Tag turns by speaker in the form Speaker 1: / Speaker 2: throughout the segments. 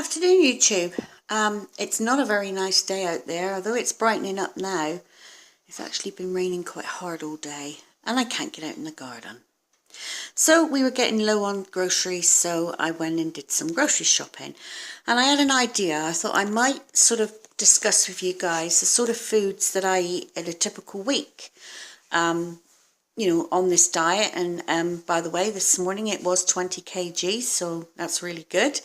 Speaker 1: Afternoon, YouTube. It's not a very nice day out there, although it's brightening up now. It's actually been raining quite hard all day, and I can't get out in the garden. So we were getting low on groceries, so I went and did some grocery shopping. And I had an idea. I thought I might sort of discuss with you guys the sort of foods that I eat in a typical week. On this diet. And by the way, this morning it was 20 kg, so that's really good.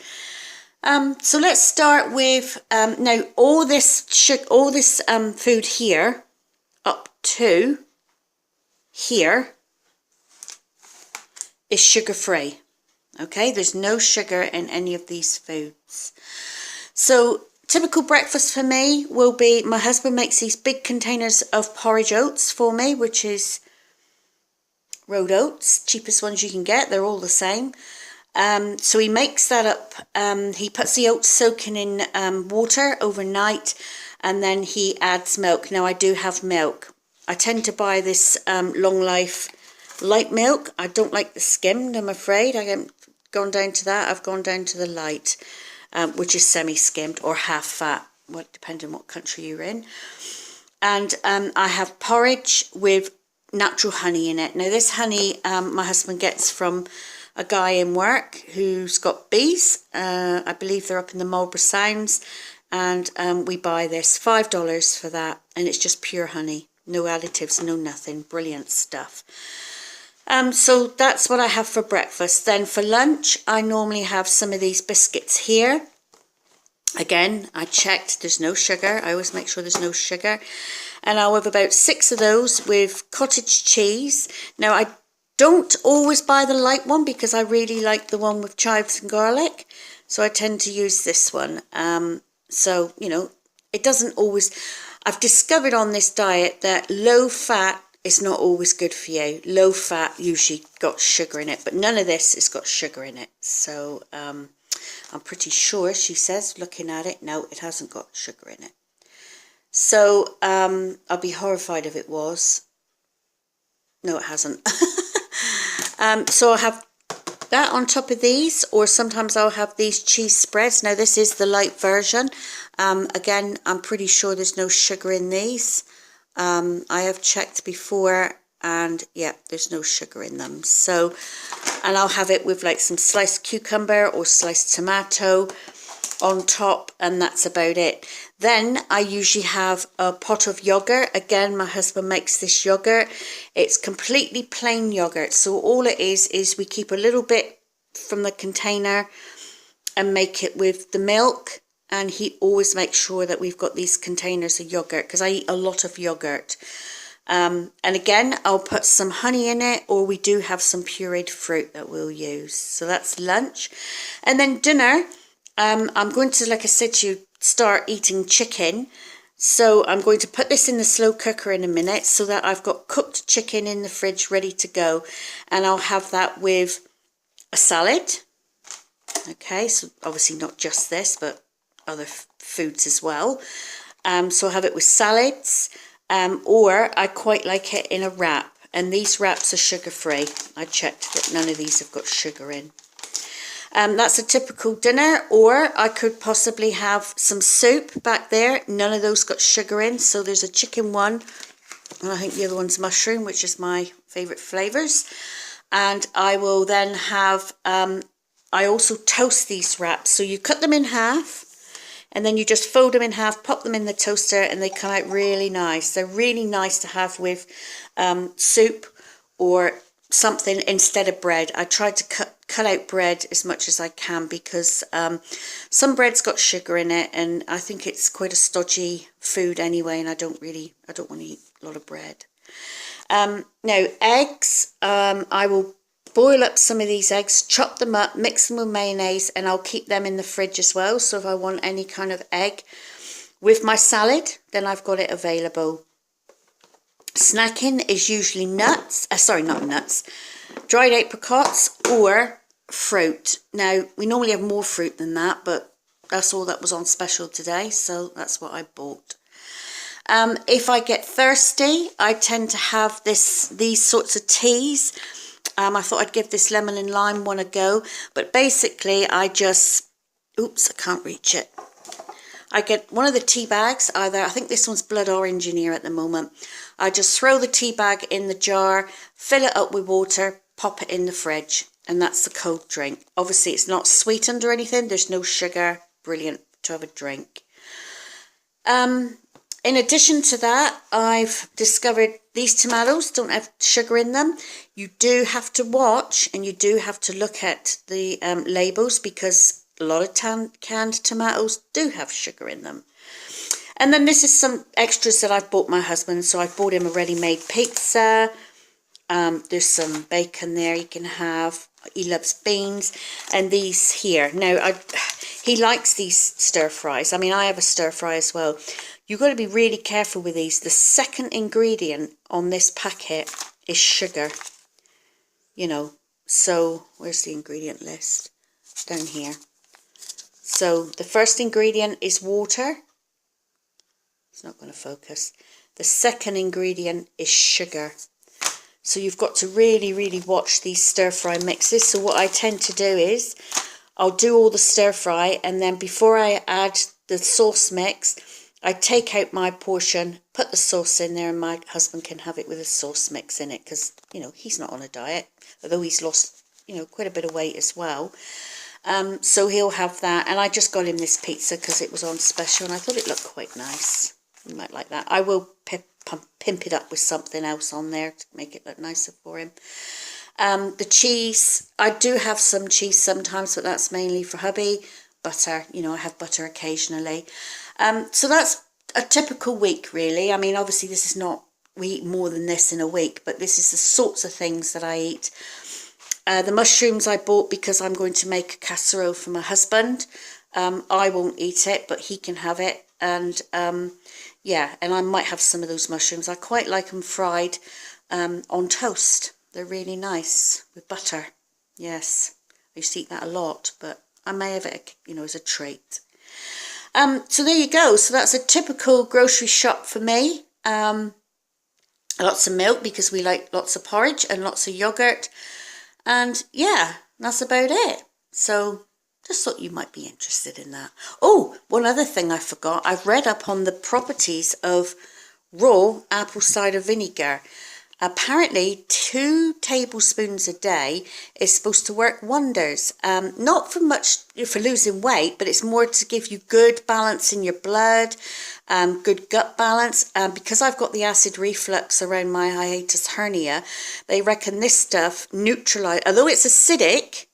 Speaker 1: So let's start with now all this food here up to here is sugar free. Okay, there's no sugar in any of these foods. So typical breakfast for me will be, my husband makes these big containers of porridge oats for me, which is road oats, cheapest ones you can get. They're all the same. So he makes that up. He puts the oats soaking in water overnight, and then he adds milk. Now I do have milk. I tend to buy this Long Life light milk. I don't like the skimmed, I'm afraid. I haven't gone down to that. I've gone down to the light, which is semi-skimmed or half fat, depending on what country you're in. And I have porridge with natural honey in it. Now this honey my husband gets from a guy in work who's got bees. I believe they're up in the Marlborough Sounds, and we buy this $5 for that, and it's just pure honey, no additives, no nothing. Brilliant stuff. So that's what I have for breakfast. Then for lunch I normally have some of these biscuits here. Again, I checked, there's no sugar. I always make sure there's no sugar. And I'll have about 6 of those with cottage cheese. Now I don't always buy the light one because I really like the one with chives and garlic, so I tend to use this one. So it doesn't always, I've discovered on this diet that low fat is not always good for you. Low fat usually got sugar in it, but none of this has got sugar in it. So I'm pretty sure, she says, looking at it, no, it hasn't got sugar in it. So I'll be horrified if it was. No, it hasn't. So I'll have that on top of these, or sometimes I'll have these cheese spreads. Now this is the light version. Again, I'm pretty sure there's no sugar in these. I have checked before, and yeah, there's no sugar in them. So, and I'll have it with like some sliced cucumber or sliced tomato on top, and that's about it. Then I usually have a pot of yogurt. Again, my husband makes this yogurt. It's completely plain yogurt, so all it is we keep a little bit from the container and make it with the milk, and he always makes sure that we've got these containers of yogurt because I eat a lot of yogurt. And again, I'll put some honey in it, or we do have some pureed fruit that we'll use. So that's lunch. And then dinner, I'm going to, like I said to you, start eating chicken. So I'm going to put this in the slow cooker in a minute so that I've got cooked chicken in the fridge ready to go. And I'll have that with a salad. Okay, so obviously not just this, but other foods as well. So I'll have it with salads, or I quite like it in a wrap. And these wraps are sugar-free. I checked that none of these have got sugar in. That's a typical dinner, or I could possibly have some soup back there. None of those got sugar in, so there's a chicken one, and I think the other one's mushroom, which is my favourite flavours. And I will then have, I also toast these wraps. So you cut them in half, and then you just fold them in half, pop them in the toaster, and they come out really nice. They're really nice to have with soup or something instead of bread. I tried to cut out bread as much as I can because some bread's got sugar in it, and I think it's quite a stodgy food anyway, and I don't want to eat a lot of bread. Now eggs, I will boil up some of these eggs, chop them up, mix them with mayonnaise, and I'll keep them in the fridge as well. So if I want any kind of egg with my salad, then I've got it available. Snacking is usually nuts, not nuts, dried apricots or fruit. Now, we normally have more fruit than that, but that's all that was on special today, so that's what I bought. If I get thirsty, I tend to have these sorts of teas. I thought I'd give this lemon and lime one a go, but basically I just oops, I can't reach it. I get one of the tea bags, either, I think this one's blood orange in here at the moment. I just throw the tea bag in the jar, fill it up with water, pop it in the fridge, and that's the cold drink. Obviously, it's not sweetened or anything. There's no sugar. Brilliant to have a drink. In addition to that, I've discovered these tomatoes don't have sugar in them. You do have to watch and you do have to look at the labels, because a lot of canned tomatoes do have sugar in them. And then this is some extras that I've bought my husband. So I've bought him a ready-made pizza. There's some bacon there you can have. He loves beans. And these here. Now, he likes these stir fries. I mean, I have a stir fry as well. You've got to be really careful with these. The second ingredient on this packet is sugar. You know, so where's the ingredient list? Down here. So the first ingredient is water. It's not going to focus. The second ingredient is sugar. So you've got to really, really watch these stir fry mixes. So what I tend to do is I'll do all the stir fry, and then before I add the sauce mix, I take out my portion, put the sauce in there, and my husband can have it with a sauce mix in it, because, you know, he's not on a diet, although he's lost, you know, quite a bit of weight as well. So he'll have that, and I just got him this pizza because it was on special, and I thought it looked quite nice. You might like that. I will pimp it up with something else on there to make it look nicer for him. The cheese, I do have some cheese sometimes, but that's mainly for hubby. Butter, you know, I have butter occasionally. So that's a typical week, really. I mean, obviously this is not, we eat more than this in a week, but this is the sorts of things that I eat. The mushrooms I bought because I'm going to make a casserole for my husband. I won't eat it, but he can have it. And yeah, and I might have some of those mushrooms. I quite like them fried on toast. They're really nice with butter. Yes, I used to eat that a lot, but I may have it, you know, as a treat. So there you go. So that's a typical grocery shop for me. Lots of milk because we like lots of porridge and lots of yogurt. And yeah, that's about it. So just thought you might be interested in that. Oh, one other thing I forgot. I've read up on the properties of raw apple cider vinegar. Apparently 2 tablespoons a day is supposed to work wonders. Not for losing weight, but it's more to give you good balance in your blood, good gut balance. Because I've got the acid reflux around my hiatus hernia, they reckon this stuff neutralizes, although it's acidic.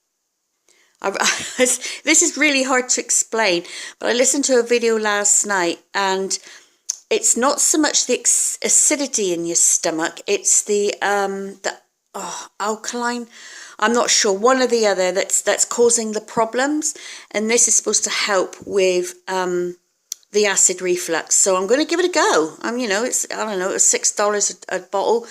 Speaker 1: This is really hard to explain, but I listened to a video last night, and it's not so much the acidity in your stomach, it's the alkaline, I'm not sure, one or the other that's causing the problems, and this is supposed to help with the acid reflux. So I'm going to give it a go. You know, it's, I don't know, it's $6 a bottle.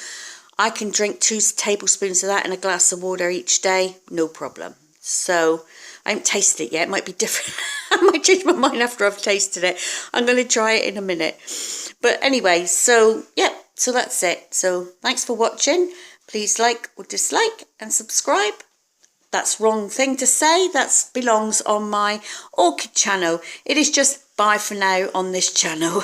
Speaker 1: I can drink 2 tablespoons of that in a glass of water each day, no problem. So I haven't tasted it yet. It might be different. I might change my mind after I've tasted it. I'm going to try it in a minute. But anyway, so yeah, so that's it. So thanks for watching. Please like or dislike and subscribe. That's wrong thing to say. That belongs on my orchid channel. It is just bye for now on this channel.